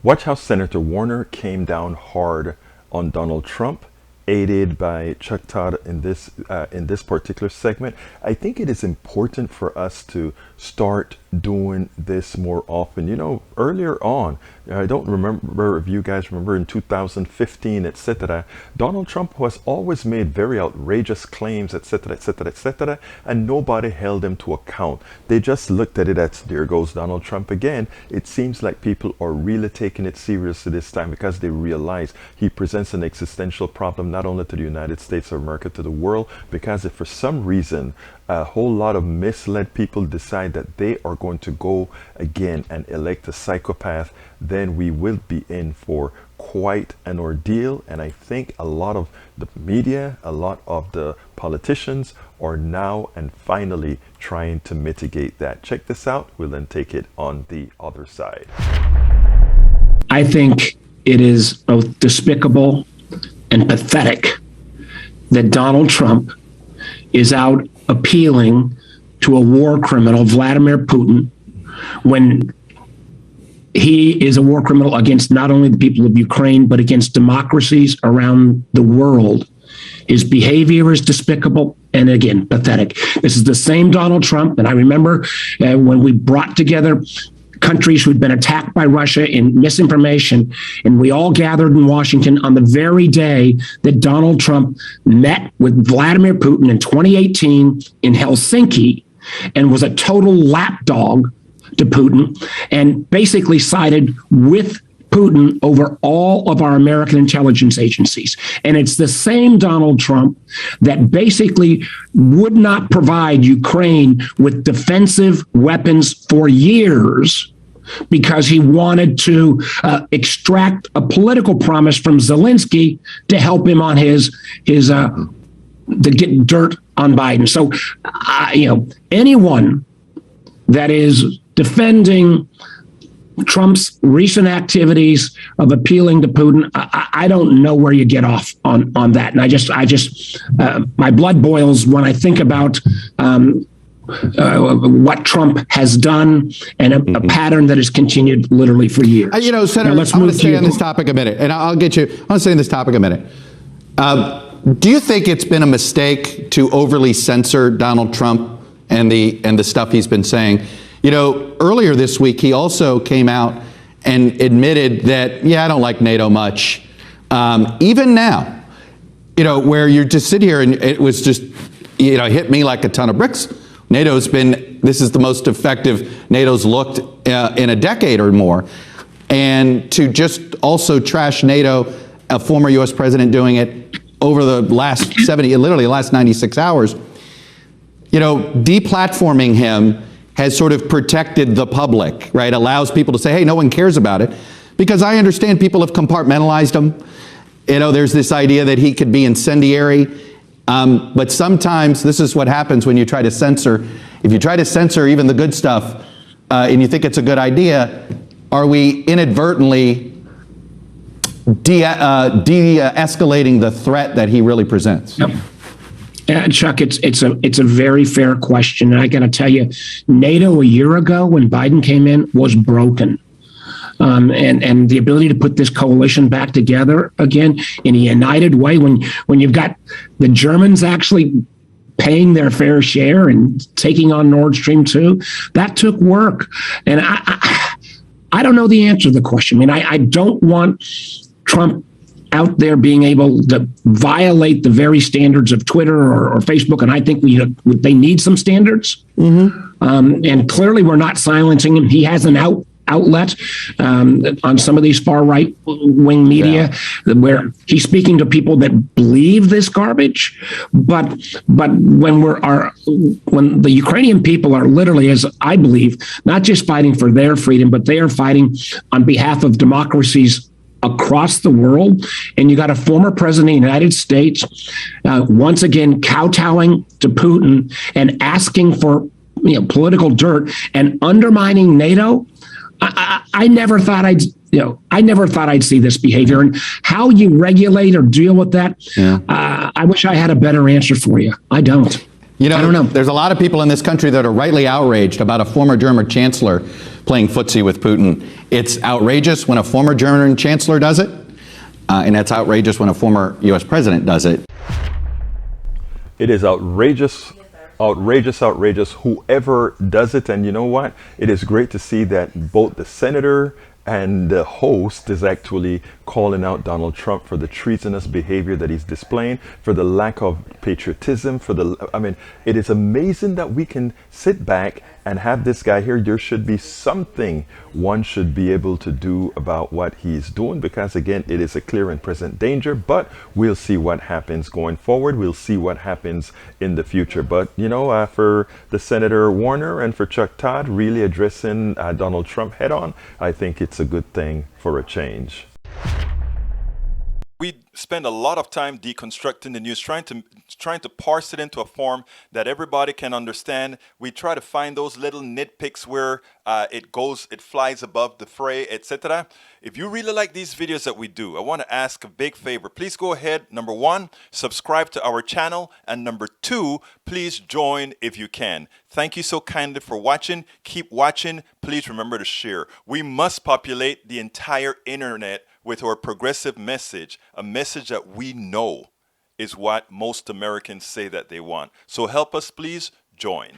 Watch how Senator Warner came down hard on Donald Trump, aided by Chuck Todd in this particular segment. I think it is important for us to start doing this more often. You know, earlier on, I don't remember if you guys remember in 2015, etc. Donald Trump has always made very outrageous claims, etc., etc., etc., and nobody held him to account. They just looked at it as, there goes Donald Trump again. It seems like people are really taking it seriously this time because they realize he presents an existential problem not only to the United States of America, to the world, because if for some reason a whole lot of misled people decide that they are going to go again and elect a psychopath, then we will be in for quite an ordeal. And I think a lot of the media, a lot of the politicians are now and finally trying to mitigate that. Check this out. We'll then take it on the other side. I think it is both despicable and pathetic that Donald Trump is out appealing to a war criminal, Vladimir Putin, when he is a war criminal against not only the people of Ukraine, but against democracies around the world. His behavior is despicable and, again, pathetic. This is the same Donald Trump, and I remember when we brought together countries who'd been attacked by Russia in misinformation, and we all gathered in Washington on the very day that Donald Trump met with Vladimir Putin in 2018 in Helsinki and was a total lapdog to Putin and basically sided with Putin over all of our American intelligence agencies. And it's the same Donald Trump that basically would not provide Ukraine with defensive weapons for years because he wanted to extract a political promise from Zelensky to help him on his to get dirt on Biden. So, anyone that is defending Trump's recent activities of appealing to Putin, I don't know where you get off on that. And I just my blood boils when I think about what Trump has done and a pattern that has continued literally for years. Senator, I'm going to stay on this topic a minute, and I'll get you. I want to stay on this topic a minute. Do you think it's been a mistake to overly censor Donald Trump and the stuff he's been saying? Earlier this week, he also came out and admitted that, I don't like NATO much. Even now, where you just sit here and it was just, hit me like a ton of bricks. This is the most effective NATO's looked in a decade or more. And to just also trash NATO, a former U.S. president doing it over the last literally the last 96 hours, deplatforming him has sort of protected the public, right? Allows people to say, hey, no one cares about it. Because I understand people have compartmentalized him. There's this idea that he could be incendiary. But sometimes this is what happens when you try to censor. If you try to censor even the good stuff and you think it's a good idea, are we inadvertently de-escalating the threat that he really presents? Yep. Chuck, it's a very fair question. And I got to tell you, NATO a year ago when Biden came in was broken. And the ability to put this coalition back together again in a united way, when you've got the Germans actually paying their fair share and taking on Nord Stream 2, that took work. And I don't know the answer to the question. I mean, I don't want Trump out there being able to violate the very standards of Twitter or Facebook, and I think they need some standards. And clearly, we're not silencing him. He has an outlet on some of these far right wing media where he's speaking to people that believe this garbage. But when when the Ukrainian people are literally, as I believe, not just fighting for their freedom, but they are fighting on behalf of democracies across the world, and you got a former president of the United States once again kowtowing to Putin and asking for political dirt and undermining NATO. I never thought I'd see this behavior, and how you regulate or deal with that. I wish I had a better answer for you. I don't. I don't know. There's a lot of people in this country that are rightly outraged about a former German chancellor playing footsie with Putin. It's outrageous when a former German chancellor does it, and it's outrageous when a former U.S. president does it. It is outrageous, outrageous, outrageous, whoever does it. And you know what? It is great to see that both the senator and the host is actually calling out Donald Trump for the treasonous behavior that he's displaying, for the lack of patriotism, I mean, it is amazing that we can sit back and have this guy here. There should be something one should be able to do about what he's doing, because again, it is a clear and present danger, but we'll see what happens going forward. We'll see what happens in the future. But, you know, for the Senator Warner and for Chuck Todd really addressing Donald Trump head on, I think it's a good thing for a change. We spend a lot of time deconstructing the news, trying to parse it into a form that everybody can understand. We try to find those little nitpicks where it flies above the fray, etc. If you really like these videos that we do, I want to ask a big favor. Please go ahead, number one, subscribe to our channel, and number two, please join if you can. Thank you so kindly for watching. Keep watching. Please remember to share. We must populate the entire internet with our progressive message, a message that we know is what most Americans say that they want. So help us, please join.